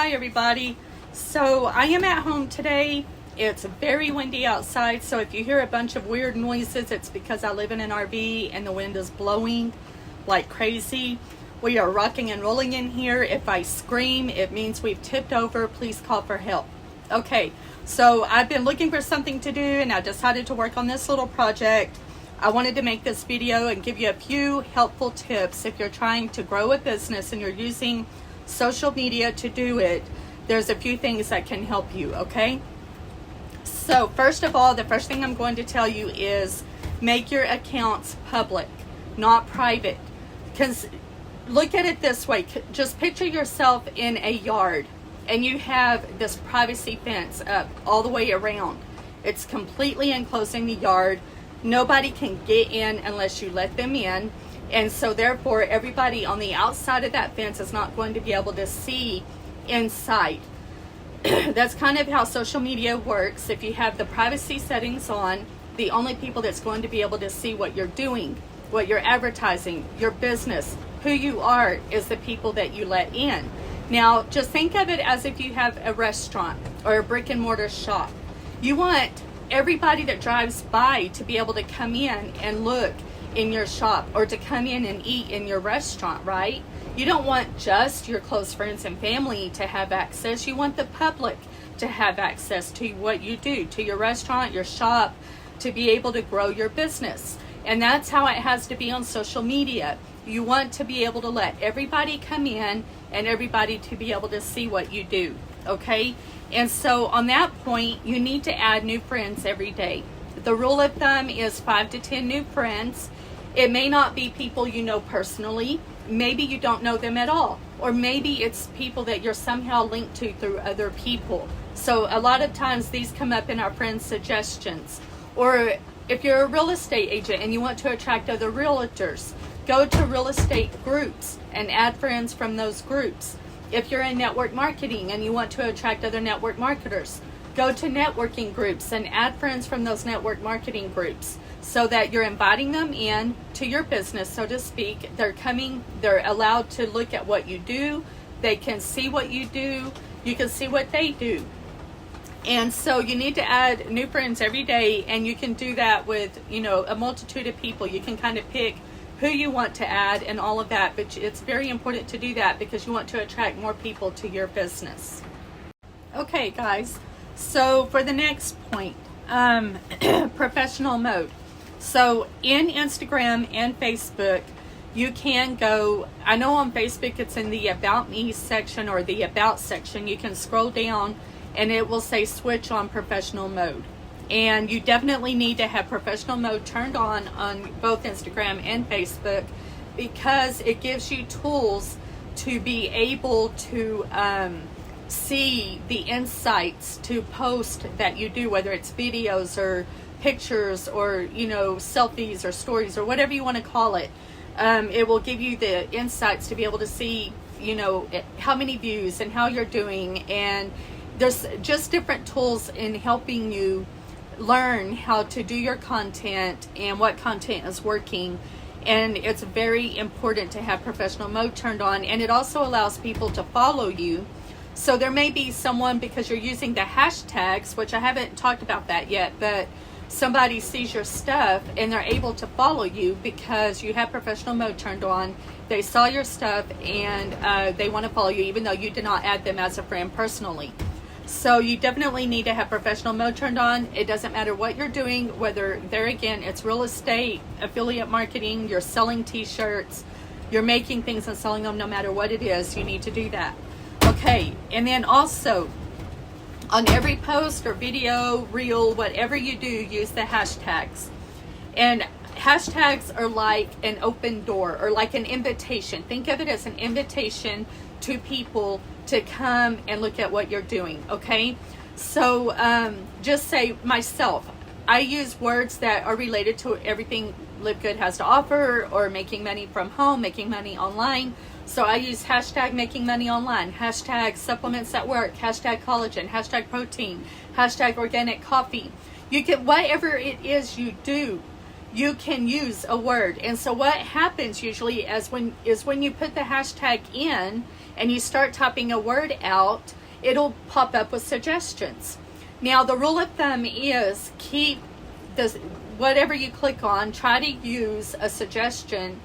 Hi everybody. So I am at home today. It's very windy outside, so if you hear a bunch of weird noises, it's because I live in an RV and the wind is blowing like crazy. We are rocking and rolling in here. If I scream, it means we've tipped over. Please call for help. Okay, so I've been looking for something to do and I decided to work on this little project. I wanted to make this video and give you a few helpful tips if you're trying to grow a business and you're using social media to do it. There's a few things that can help you, okay? So first of all, the first thing I'm going to tell you is make your accounts public, not private. Because look at it this way, just picture yourself in a yard and you have this privacy fence up all the way around. It's completely enclosing the yard. Nobody can get in unless you let them in. And so therefore, everybody on the outside of that fence is not going to be able to see inside. That's kind of how social media works. If you have the privacy settings on, the only people that's going to be able to see what you're doing, what you're advertising, your business, who you are, is the people that you let in. Now, just think of it as if you have a restaurant or a brick and mortar shop. You want everybody that drives by to be able to come in and look in your shop or to come in and eat in your restaurant, right? You don't want just your close friends and family to have access. You want the public to have access to what you do, to your restaurant, your shop, to be able to grow your business. And that's how it has to be on social media. You want to be able to let everybody come in and everybody to be able to see what you do, okay? And so on that point, you need to add new friends every day. The rule of thumb is 5 to 10 new friends. It may not be people you know personally. Maybe you don't know them at all. Or maybe it's people that you're somehow linked to through other people. So a lot of times these come up in our friends' suggestions. Or if you're a real estate agent and you want to attract other realtors, go to real estate groups and add friends from those groups. If you're in network marketing and you want to attract other network marketers, go to networking groups and add friends from those network marketing groups so that you're inviting them in to your business, so to speak. They're allowed to look at what you do. They can see what you do. You can see what they do. And so you need to add new friends every day, and you can do that with, a multitude of people. You can kind of pick who you want to add and all of that, but it's very important to do that because you want to attract more people to your business. Okay, guys. So for the next point, professional mode. So in Instagram and Facebook, you can go, I know on Facebook it's in the About Me section or the About section. You can scroll down and it will say switch on professional mode. And you definitely need to have professional mode turned on both Instagram and Facebook because it gives you tools to be able to see the insights to post that you do, whether it's videos or pictures or selfies or stories or whatever you want to call it. It will give you the insights to be able to see how many views and how you're doing, and there's just different tools in helping you learn how to do your content and what content is working. And it's very important to have professional mode turned on, and it also allows people to follow you. So there may be someone, because you're using the hashtags, which I haven't talked about that yet, but somebody sees your stuff and they're able to follow you because you have professional mode turned on. They saw your stuff and they want to follow you even though you did not add them as a friend personally. So you definitely need to have professional mode turned on. It doesn't matter what you're doing, whether there again, it's real estate, affiliate marketing, you're selling t-shirts, you're making things and selling them, no matter what it is, you need to do that. Okay, and then also on every post or video, reel, whatever you do, use the hashtags. And hashtags are like an open door or like an invitation. Think of it as an invitation to people to come and look at what you're doing, okay? So just say myself. I use words that are related to everything Live Good has to offer, or making money from home, making money online. So I use hashtag making money online, hashtag supplements at work, hashtag collagen, hashtag protein, hashtag organic coffee. You can, whatever it is you do, you can use a word. And so what happens usually is when you put the hashtag in, and you start typing a word out, it'll pop up with suggestions. Now, the rule of thumb is keep this, whatever you click on, try to use a suggestion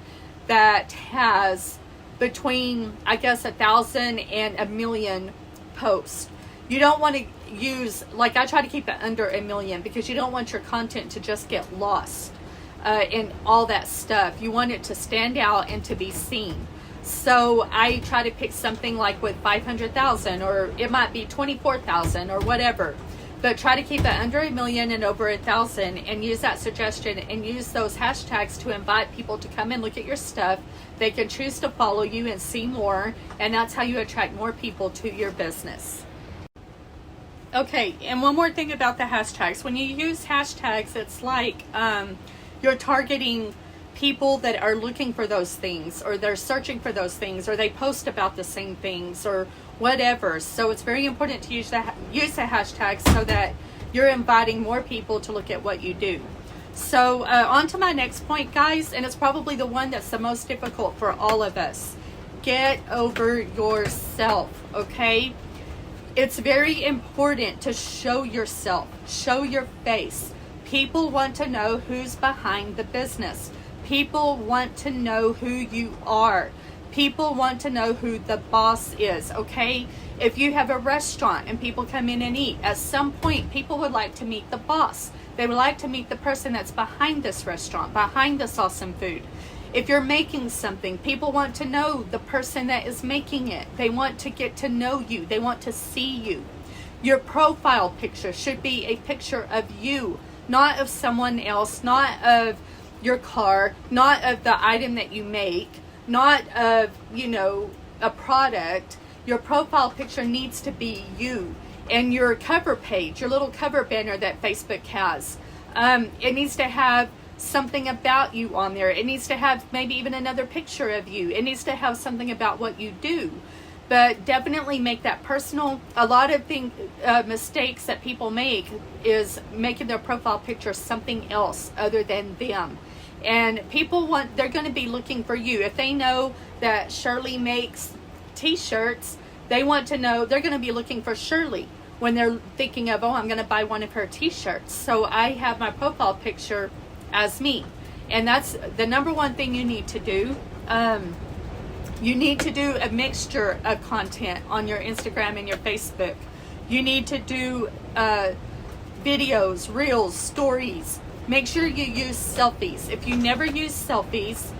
that has between, I guess, 1,000 and 1,000,000 posts. You don't want to use, like, I try to keep it under 1,000,000 because you don't want your content to just get lost in all that stuff. You want it to stand out and to be seen. So I try to pick something like with 500,000, or it might be 24,000 or whatever. But try to keep it under 1,000,000 and over 1,000, and use that suggestion and use those hashtags to invite people to come and look at your stuff. They can choose to follow you and see more, and that's how you attract more people to your business. Okay, and one more thing about the hashtags. When you use hashtags, it's like you're targeting people that are looking for those things, or they're searching for those things, or they post about the same things, or whatever. So it's very important to use the hashtags so that you're inviting more people to look at what you do. So on to my next point, guys, and it's probably the one that's the most difficult for all of us. Get over yourself, okay? It's very important to show yourself, show your face. People want to know who's behind the business. People want to know who you are. People want to know who the boss is, okay? If you have a restaurant and people come in and eat, at some point people would like to meet the boss. They would like to meet the person that's behind this restaurant, behind this awesome food. If you're making something, people want to know the person that is making it. They want to get to know you. They want to see you. Your profile picture should be a picture of you, not of someone else, not of your car, not of the item that you make, not of, a product. Your profile picture needs to be you. And your cover page, your little cover banner that Facebook has, it needs to have something about you on there. It needs to have maybe even another picture of you. It needs to have something about what you do. But definitely make that personal. A lot of mistakes that people make is making their profile picture something else other than them. And they're going to be looking for you. If they know that Shirley makes t-shirts, they want to know, they're going to be looking for Shirley when they're thinking of, I'm going to buy one of her t-shirts. So I have my profile picture as me. And that's the number one thing you need to do. You need to do a mixture of content on your Instagram and your Facebook. You need to do videos, reels, stories. Make sure you use selfies. If you never use selfies,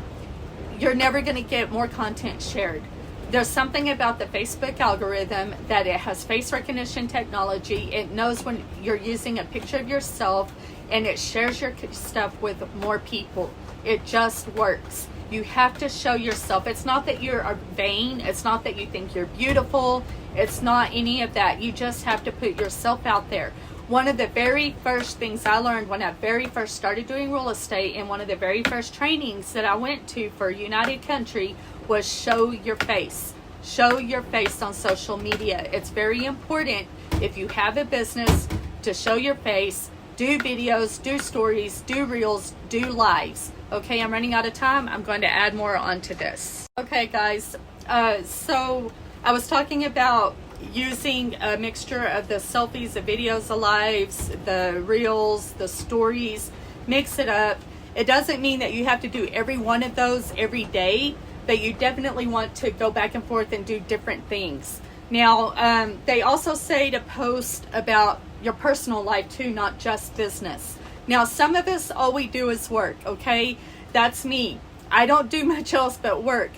you're never going to get more content shared. There's something about the Facebook algorithm that it has face recognition technology. It knows when you're using a picture of yourself, and it shares your stuff with more people. It just works. You have to show yourself. It's not that you're vain. It's not that you think you're beautiful. It's not any of that. You just have to put yourself out there. One of the very first things I learned when I very first started doing real estate, and one of the very first trainings that I went to for United Country, was show your face. Show your face on social media. It's very important, if you have a business, to show your face. Do videos, do stories, do reels, do lives. Okay, I'm running out of time. I'm going to add more onto this. Okay, guys. So I was talking about using a mixture of the selfies, the videos, the lives, the reels, the stories. Mix it up. It doesn't mean that you have to do every one of those every day, but you definitely want to go back and forth and do different things. Now, they also say to post about your personal life too, not just business. Now, some of us, all we do is work, okay? That's me. I don't do much else but work.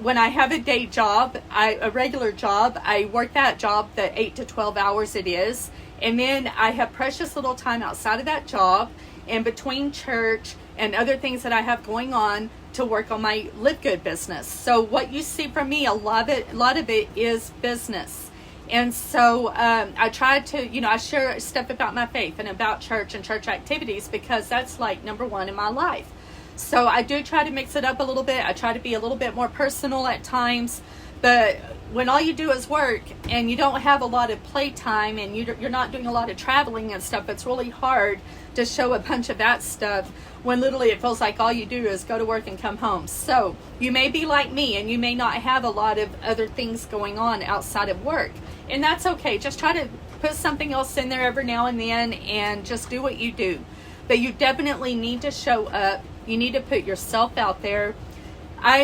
When I have a day job, a regular job, I work that job the 8 to 12 hours it is. And then I have precious little time outside of that job and between church and other things that I have going on to work on my Live Good business. So what you see from me, a lot of it is business. And so I try to, I share stuff about my faith and about church and church activities, because that's like number one in my life. So I do try to mix it up a little bit. I try to be a little bit more personal at times, But when all you do is work and you don't have a lot of playtime and you're not doing a lot of traveling and stuff, it's really hard to show a bunch of that stuff when literally it feels like all you do is go to work and come home. So you may be like me and you may not have a lot of other things going on outside of work, and that's okay. Just try to put something else in there every now and then and just do what you do. But you definitely need to show up. You need to put yourself out there.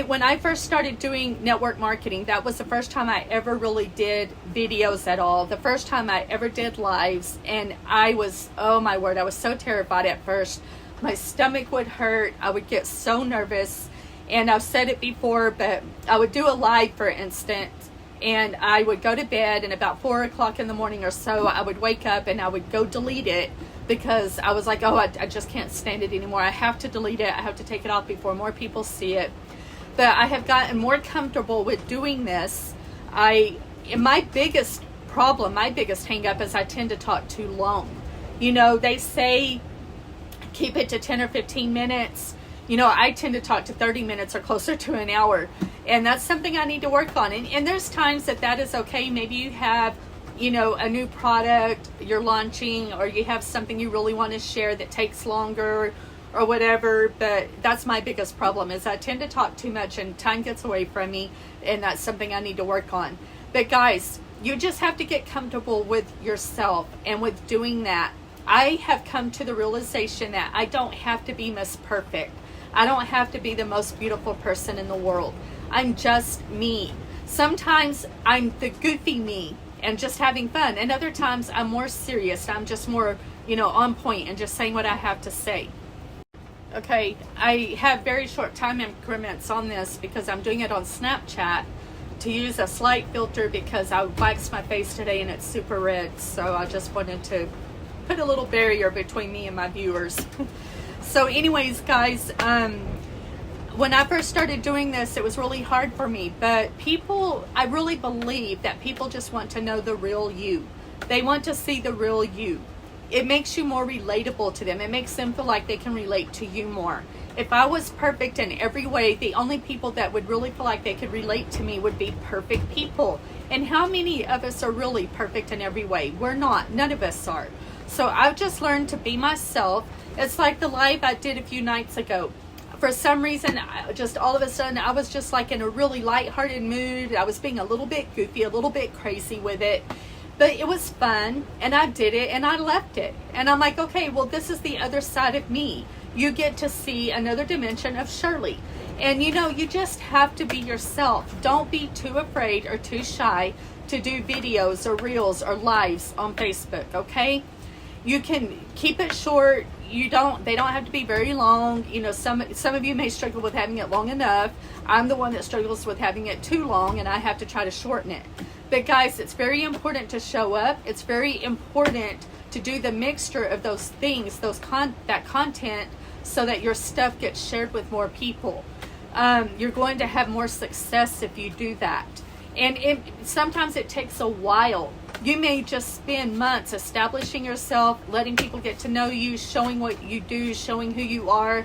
When I first started doing network marketing, that was the first time I ever really did videos at all. The first time I ever did lives, and I was, oh my word, I was so terrified at first. My stomach would hurt. I would get so nervous, and I've said it before, but I would do a live, for instance, and I would go to bed, and about 4 o'clock in the morning or so, I would wake up and I would go delete it because I was like, oh, I just can't stand it anymore. I have to delete it. I have to take it off before more people see it. But I have gotten more comfortable with doing this. My biggest problem, my biggest hang up is I tend to talk too long. You know, they say keep it to 10 or 15 minutes. You know, I tend to talk to 30 minutes or closer to an hour. And that's something I need to work on. And there's times that is okay. Maybe you have, you know, a new product you're launching, or you have something you really want to share that takes longer or whatever. But that's my biggest problem, is I tend to talk too much and time gets away from me, and that's something I need to work on. But guys, you just have to get comfortable with yourself, and with doing that, I have come to the realization that I don't have to be Miss Perfect. I don't have to be the most beautiful person in the world. I'm just me. Sometimes I'm the goofy me and just having fun, and other times I'm more serious. I'm just more, you know, on point and just saying what I have to say. Okay, I have very short time increments on this because I'm doing it on Snapchat to use a slight filter because I waxed my face today and it's super red. So I just wanted to put a little barrier between me and my viewers. So anyways, guys, when I first started doing this, it was really hard for me. But people, I really believe that people just want to know the real you. They want to see the real you. It makes you more relatable to them. It makes them feel like they can relate to you more. If I was perfect in every way, the only people that would really feel like they could relate to me would be perfect people. And how many of us are really perfect in every way? We're not. None of us are. So I've just learned to be myself. It's like the live I did a few nights ago. For some reason, just all of a sudden, I was just like in a really lighthearted mood. I was being a little bit goofy, a little bit crazy with it. But it was fun, and I did it, and I left it. And I'm like, okay, well, this is the other side of me. You get to see another dimension of Shirley. And, you know, you just have to be yourself. Don't be too afraid or too shy to do videos or reels or lives on Facebook, okay? You can keep it short. They don't have to be very long. You know, some of you may struggle with having it long enough. I'm the one that struggles with having it too long, and I have to try to shorten it. But guys, it's very important to show up. It's very important to do the mixture of those things, that content, so that your stuff gets shared with more people. You're going to have more success if you do that. And sometimes it takes a while. You may just spend months establishing yourself, letting people get to know you, showing what you do, showing who you are.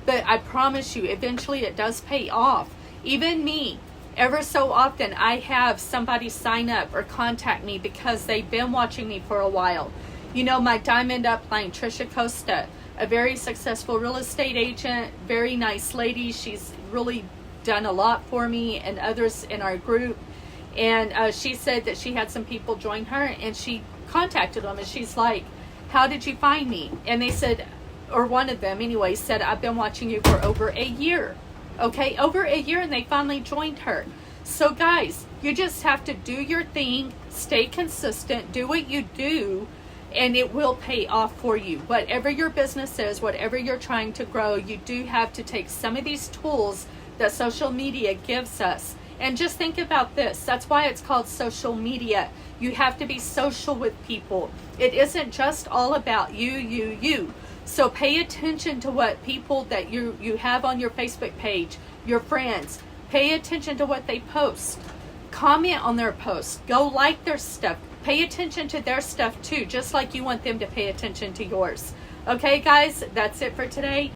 But I promise you, eventually it does pay off. Even me, ever so often, I have somebody sign up or contact me because they've been watching me for a while. You know, my diamond upline, Trisha Costa, a very successful real estate agent, very nice lady. She's really done a lot for me and others in our group. And she said that she had some people join her, and she contacted them, and she's like, how did you find me? And they said, or one of them anyway, said, I've been watching you for over a year. Okay, over a year, and they finally joined her. So guys, you just have to do your thing, stay consistent, do what you do, and it will pay off for you. Whatever your business is, whatever you're trying to grow, you do have to take some of these tools that social media gives us. And just think about this. That's why it's called social media. You have to be social with people. It isn't just all about you. So pay attention to what people that you have on your Facebook page, your friends. Pay attention to what they post. Comment on their posts. Go like their stuff. Pay attention to their stuff too, just like you want them to pay attention to yours. Okay, guys, that's it for today.